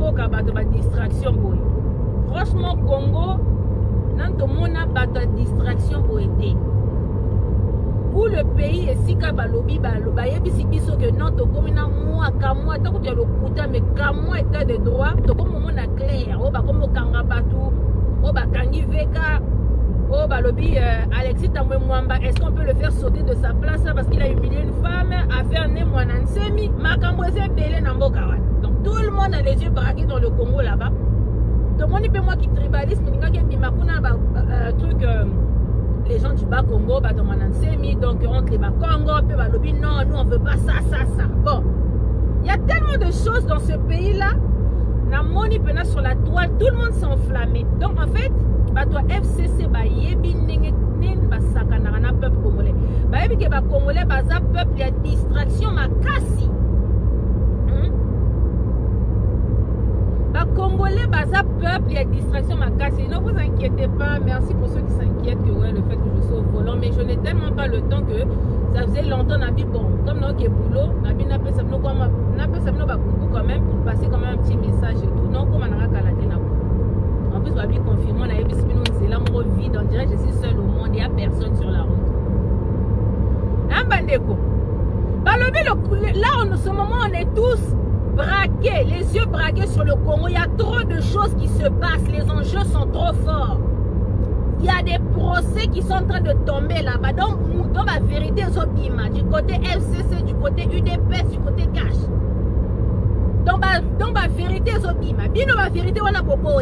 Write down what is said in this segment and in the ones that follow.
mboka bato ba distraction boy. Franchement Congo nanto mona bato distraction boy te. Pour le pays et si ka balobi baloba yebisi biso que non to komina moi ka moi to ko lo kuta mais ka moi état de droit to ko mona clair o ba komo kanga batu o ba kangi veka o balobi Alexis Tambwe Mwamba est-ce qu'on peut le faire sauter de sa place parce qu'il a humilié une femme a fait un mwana nsemi makambo eze belé na mboka wana. Donc tout le monde a les yeux braqués dans le Congo là-bas. Donc on peut moi qui tribalisme ninga ke bimakuna ba truc les gens du bas Congo, bah, dans Manansemi, donc entre les bas Congo, non, nous on veut pas ça. Bon, il y a tellement de choses dans ce pays-là. La monnaie pena sur la toile, tout le monde s'est enflammé. Donc en fait, bah toi FCC, bah yebi nen bah sakanarana peuple congolais. Bah yebi que bah congolais, bah ça peuple, il y a distraction, ma cassi. Bah congolais, bah ça peuple, il y a distraction, ma cassi. Ne vous inquiétez pas, merci pour ceux qui s'inquiètent que ouais, le fait que je sois au volant, mais je n'ai tellement pas le temps que ça faisait longtemps, Nabi, bon, comme nous qui est boulot, Nabi n'a pas sabno quand même pour passer quand même un petit message et tout. Non, comme on a calaté là. En plus, Nabi confirme, on a eu c'est là mon vide, on dirait que je suis seul au monde, il n'y a personne sur la route. Hein, Bandeko? Bah, là, en ce moment, on est tous braqués, les yeux braqués sur le Congo. Il y a trop de choses qui se passent, les enjeux sont trop forts. Il y a des procès qui sont en train de tomber là-bas. Donc, dans la vérité, du côté FCC, du côté UDPS, du côté Cash. Donc, la vérité, bien la vérité, on a beaucoup.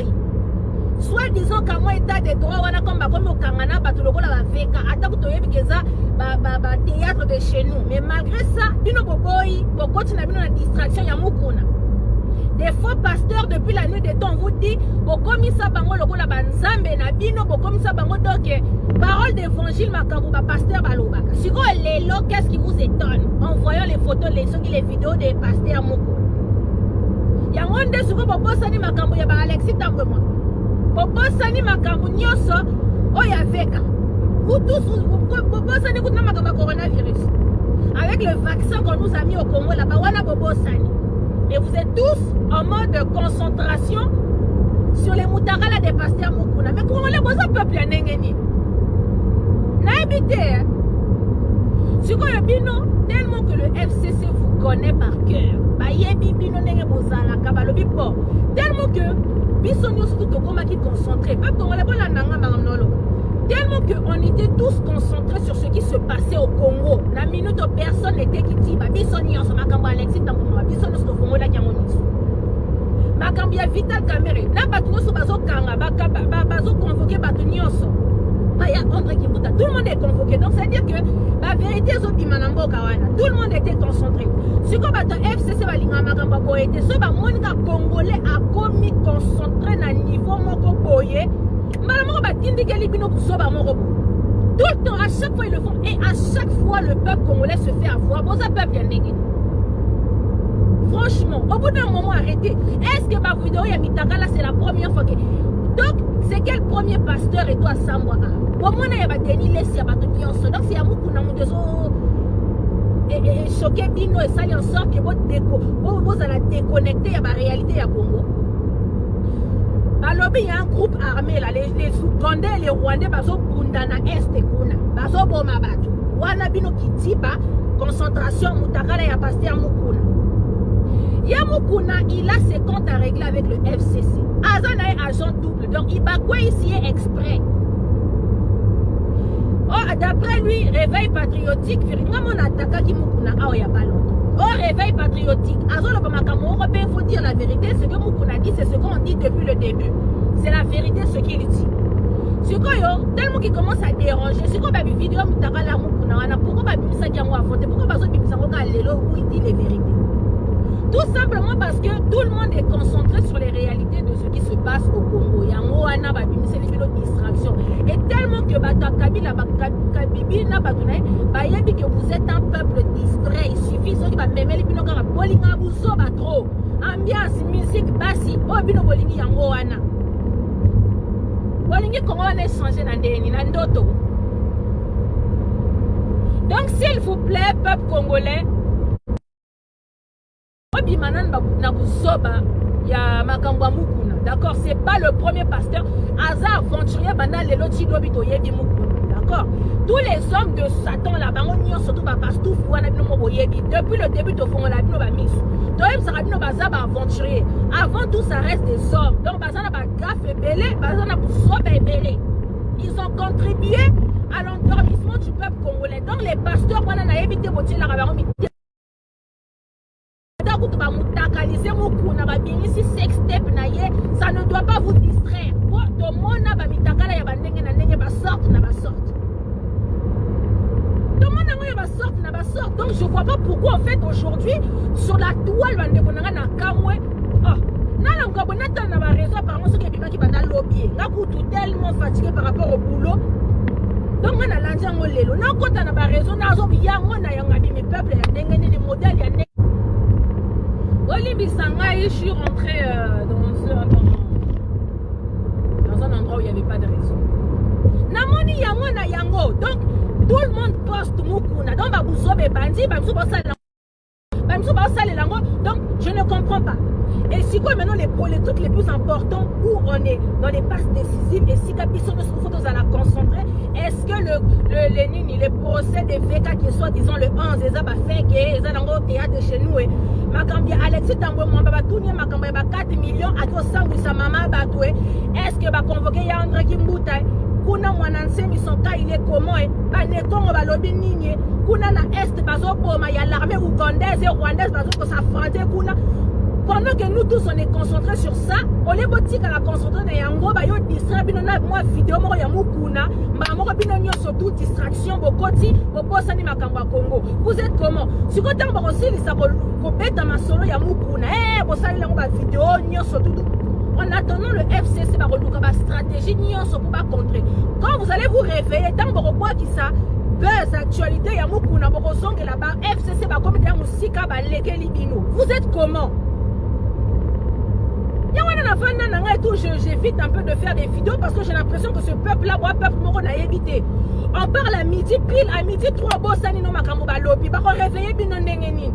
Soit disons qu'à moi, état de droit, on a comme au Kangana, tout le monde a fait, attends que tu aies théâtre de chez nous. Mais malgré ça, bien beaucoup, continue à une distraction, il y a beaucoup. Des faux pasteurs depuis la nuit des temps, on vous dit, bokomi sa bango loko la banzambe na bino, bokomi sa bango donc parole d'évangile makambo ba pasteur baloba. Siko lelo, qu'est-ce qui vous étonne en voyant les photos, les vidéos des pasteurs moko. Yangonde siko bobo sani makambo ya ba Alexis Tambwe Mwamba. Bobo sani makambo nyoso oya veka. Vous tous bobo sani kuna makambo coronavirus. Avec le vaccin qu'on nous a mis au Congo là-bas, wana bobo sani. Et vous êtes tous en mode de concentration sur les moutarala des pasteurs Mukuna. Mais comment les beaux peuples n'engeni? N'habitez. Sur le bino, tellement que le FCC vous connaît par cœur. Tellement que bisogno surtout comment qui concentré. Tellement qu'on était tous concentrés sur ce qui se passait au Congo. La minute où personne n'était qui dit, bisogno sur Makambo Alexis Tambwe Mwamba, bisogno sur Congo la Kiamonisu. Makambo ya Vital Kamerhe, na batuno sur bazo kanga, bazo convoqué batunyo so. Baya André Kibuta, tout le monde est convoqué. Donc ça veut dire que la vérité est bimanambo kawana. Tout le monde était concentré. Ce que bato FCC balinga Makambo boyete, ce ba monika congolais a commis concentré na niveau moko boye. Tout le temps, à chaque fois ils le font et à chaque fois le peuple congolais se fait avoir. Bon, ça peuple bien négé. Franchement, au bout d'un moment, arrêtez. Est-ce que ma vidéo Yamitaka là c'est la première fois que. Donc, c'est quel premier pasteur et toi Samoa? Pour moi, il y a des déniles, il y a des déniles. Donc, c'est à moi qu'on a et choqué Bino et ça, il y a en sorte que vous allez déconnecter à la réalité à Congo. Alors, il y a un groupe armé là, les Ougandais et les Rwandais, bazo Bundana Est et Kuna, bazo Bomabatu. Wana bino kitiba, concentration, Moutakala et Pasteur Mukuna. Yamukuna, il a ses comptes à régler avec le FCC. Azana est agent double, donc il va quoi ici exprès. Oh, d'après lui, réveil patriotique, Firingamon Ataka Kimukuna, ah, il y a pas longtemps. Oh, réveil patriotique. Il faut dire la vérité. Ce que Mukuna dit, c'est ce qu'on dit depuis le début. C'est la vérité, ce qu'il dit. Ce que tellement qu'il commence à déranger. Ce qu'on a vu vidéo, pourquoi il dit les vérités. Tout simplement parce que tout le monde est concentré sur les réalités de ce qui se passe au Congo. Il y a une distraction. Et tellement que que vous êtes un peuple distrait. Il suffit de trop. Ambiance, musique, bassi. Oh, bino bolingi yango wana. Bolingi comment on est changé dans des nandoto. Donc, s'il vous plaît, peuple congolais, y a Makamba Mukuna. D'accord, c'est pas le premier pasteur. Aza aventurier bana lelo chidobito yebi Mukuna. D'accord. Tous les hommes de Satan là-bas, on surtout pasteur depuis le début de fond la bino ba mis. Donc ça bino baza aventurier. Avant tout ça reste des hommes. Donc bazana ba gaffe et belé, bazana pour sobe et belé. Ils ont contribué à l'endormissement du peuple congolais. Donc les pasteurs on a évité voter la rabaron. Ça ne doit pas vous distraire. Donc je ne vois pas pourquoi en fait aujourd'hui sur la toile on a raison apparemment ceux qui tellement fatigué par rapport au boulot. Donc on a lancé mon lélo. Non quand on a raison on a mes peuples des modèles. Je suis rentré dans un endroit où il n'y avait pas de raison. Namoni yango na yango. Donc tout le monde poste mukuna. Donc donc je ne comprends pas. Et si quoi maintenant les trucs les plus importants où on est dans les passes décisives et si Capisson ne se trouve dans la concentrer, est-ce que le procès des VK qui est soit disant le 11 et ça va faire que ça dans le théâtre chez nous et Makambia Alexis Tango Mwamba Tounia Makambia 4 millions à toi ça sa maman batoué est-ce que va convoquer ya André Kimbuta kuna mwananse misonka il est comment et ba nekongo ba lobi nini kuna na est bazo boma ya l'armée ougandaise et rwandaise bazo ko s'affronter kuna. Pendant que nous tous on est concentrés sur ça, on est botique à la concentration de yango ba yo distrait bino na moi vidéo moko ya mukuna, ba moko bino nyo surtout distraction bokoti, bobosa ni makambo Congo. Vous êtes comment? Si ko tant ba aussi li sa ko beta masolo ya mukuna, bosali lango ba vidéo nyo surtout. En attendant le FCC ba koluka ba stratégie nyo so pour pas contrer. Quand vous allez vous réveiller tant ba quoi qui ça buzz actualité ya mukuna boko songe là-bas FCC ba comme ya musika ba leke libino. Vous êtes comment? J'évite un peu de faire des vidéos parce que j'ai l'impression que ce peuple-là, on a évité. On parle à midi, pile à midi, 3 bossani no makambo balobi, par contre réveiller bino nengeni.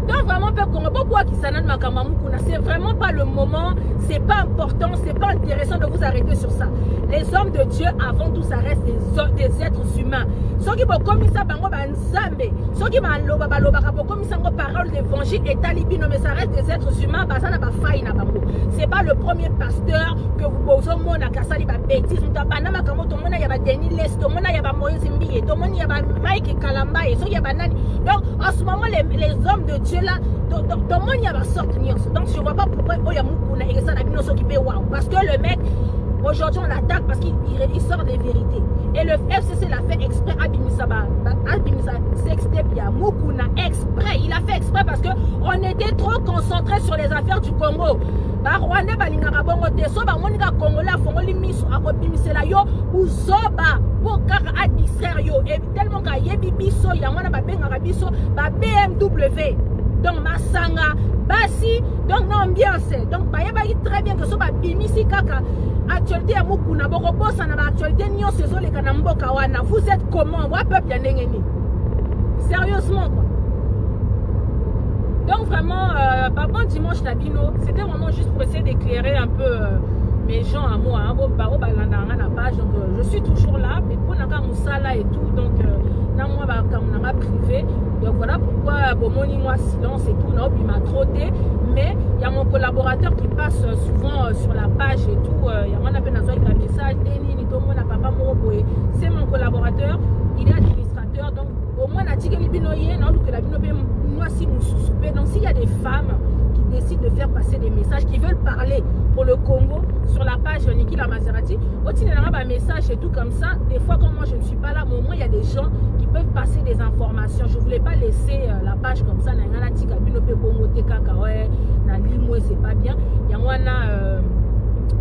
Donc vraiment peuple Congo, pourquoi qui s'en a makambo mukuna, c'est vraiment pas le moment, c'est pas important, c'est pas intéressant de vous arrêter sur ça. Les hommes de Dieu, avant tout, ça reste des êtres humains. Ceux qui vont commis ça, bango banzambe. Ceux qui m'aloba baloba pour commis ça, parole d'évangile et talibino, mais ça reste des êtres humains. Bah ça n'a pas faille na bango. C'est pas le premier pasteur que vous posez au monde à Kassali ba bêtise. Nous tapana makamo tout le monde y a ba Denis Les, tout le monde y a ba Moïse Mbiye, tout le monde y a ba Mike Kalamba et ceux y a ba Nani. Donc en ce moment les hommes de Dieu là, tout le monde y a ba sorte nios. Donc je vois pas pourquoi oh ya mukuna et ça la bino s'occuper waouh. Parce que le mec aujourd'hui on l'attaque parce qu'il sort des vérités. Et le FCC l'a fait exprès à Bimisaba. Sextepia, Mukuna, exprès. Il a fait exprès parce qu'on était trop concentrés sur les affaires du Congo. Rwanda, Balingara, Bongo, Soba, Monika, Congola, Fongoli, Miso, Akobimisela, Yo, ou Zoba, pour à distraire, Yo. Et tellement qu'à Yebi Biso, Yamana, Babenga, Biso, BMW. Donc, Masanga, Bassi, donc, non, ambiance. Donc, Bayaba, très bien que ce soit Bimisi, Kaka. Actualité à Mukuna, Borobo, ça n'a pas actualité, Nyon, Sezo, les Kanambo, Kawana. Vous êtes comment? Wa peuple Yanengeni. Sérieusement, quoi. Donc, vraiment, par contre, dimanche, Nabino, c'était vraiment juste pour essayer d'éclairer un peu mes gens à moi. Hein. Donc, je suis toujours là, mais pour Naka Moussala et tout, donc, moi, comme privé. Donc, voilà pourquoi, moi, silence et tout, non, puis il m'a trotté. Mais il y a mon collaborateur qui passe souvent sur la page et tout. Il y a mon message, c'est mon collaborateur, il est administrateur. Donc, au moins, donc s'il y a des femmes qui décident de faire passer des messages, qui veulent parler pour le Congo sur la page Niki la Maserati, il y a un message et tout comme ça. Des fois, comme moi je ne suis pas là, mais au moins il y a des gens qui peuvent passer des informations. Je ne voulais pas laisser la page comme ça. C'est pas bien. Il y a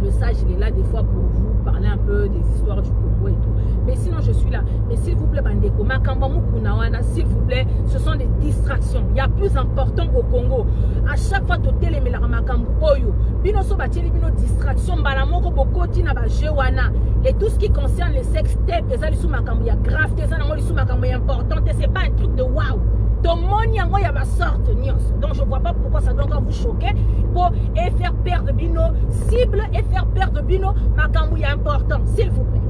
le sage, il est là des fois pour vous parler un peu des histoires du Congo et tout. Mais sinon, je suis là. Mais s'il vous plaît, Bandeko, s'il vous plaît, ce sont des distractions. Il y a plus important au Congo. À chaque fois, tu télé, mais la Makambu Oyo. Bino so bateli bino distraction. Balamoko bokoti na ba jewana. Et tout ce qui concerne les sextapes, les ali sous Makambu, il y a grave, les ali sous Makambu important. C'est pas un truc de waouh. Ton monde, il y a ma sorte, Nios. Donc, je vois pas pourquoi. vous choquer et faire perdre Bino cible et faire perdre Bino Makambu est important, s'il vous plaît.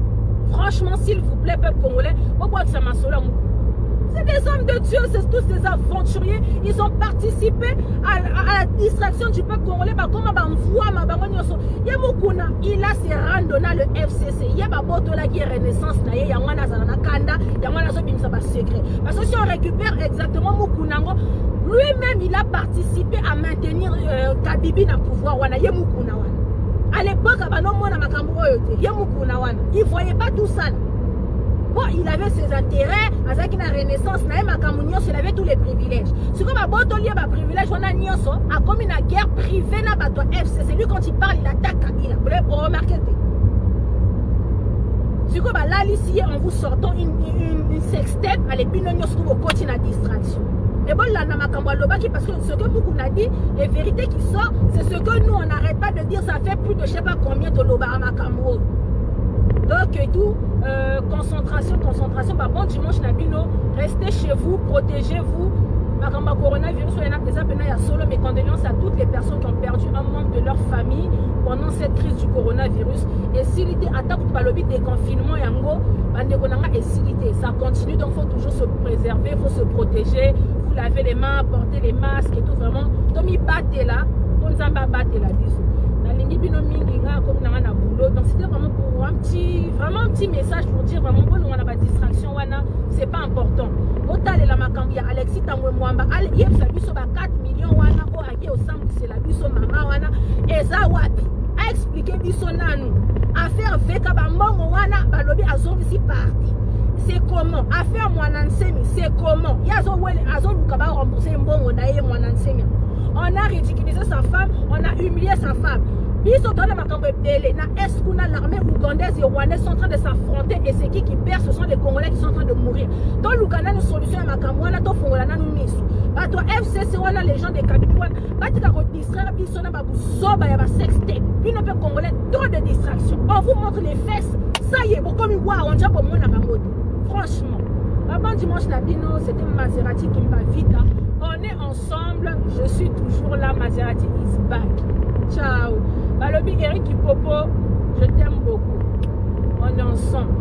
Franchement, s'il vous plaît, peuple congolais, pourquoi que ça m'a sauvé? C'est des hommes de Dieu, c'est tous des aventuriers. Ils ont participé à la distraction du peuple congolais. Il a ses rangs dans le FCC. Il y a la renaissance. Il y a secret. Parce que si on récupère exactement Mukunango, lui-même il a participé à maintenir Kabibi dans le pouvoir. À l'époque, il ne voyait pas tout ça. Bon, il avait ses intérêts, avec la renaissance, il avait tous les privilèges. Ce que ma privilège, on a comme une guerre privée, c'est lui quand il parle, il attaque Kabila. Vous remarquez? Ce que là, ici, en vous sortant une sextape, à l'épinonio se trouve au côté de la distraction. Mais bon, là, parce que ce que beaucoup a dit, les vérités qui sortent, c'est ce que nous, on n'arrête pas de dire, ça fait plus de je ne sais pas combien de loba à Makambo. Donc, et tout, concentration. Bon dimanche, Nabino, restez chez vous, protégez-vous. Makamba coronavirus, il y a solo mes condoléances à toutes les personnes qui ont perdu un membre de leur famille pendant cette crise du coronavirus. Et s'il était attaque par le déconfinement, ça continue, donc il faut toujours se préserver, il faut se protéger, vous lavez les mains, porter les masques et tout, vraiment. Tomi batte là, on s'en batte là, bisous. Donc c'était vraiment pour un petit message pour dire vraiment bon on a pas distraction c'est pas important. Otale la makambia Alexis Tango Mwamba il y a sabu so ba 4 millions wana o ake au sam c'est la biso mama wana eza wapi a expliquer biso nanu affaire veka ba mbongo wana balobi azongisi parti. C'est comment affaire mwana nsemi c'est comment yazo wele azoluka ba rembourser mbongo na ye mwana nsemi. On a ridiculisé sa femme, on a humilié sa femme. Biso dans est-ce qu'on a l'armée ougandaise et rwandaise sont en train de s'affronter et c'est qui perd? Ce sont les Congolais qui sont en train de mourir. Dans l'Ouganda, nous solution à Makamwana, dans Fongolana, nous misons. Toi, FCC, on a les gens des Kabibouan, tu vas distraire, puis on a Babusoba, il y a sextape. Puis nous, peuple congolais, trop de distractions. On vous montre les fesses, ça y est, bon, comme on dirait pour moi, franchement. Avant dimanche, Nabino, c'était Maserati qui me va vite. On est ensemble, je suis toujours là, Maserati is back. Ciao. Balobi Eric Popo, je t'aime beaucoup. On est ensemble.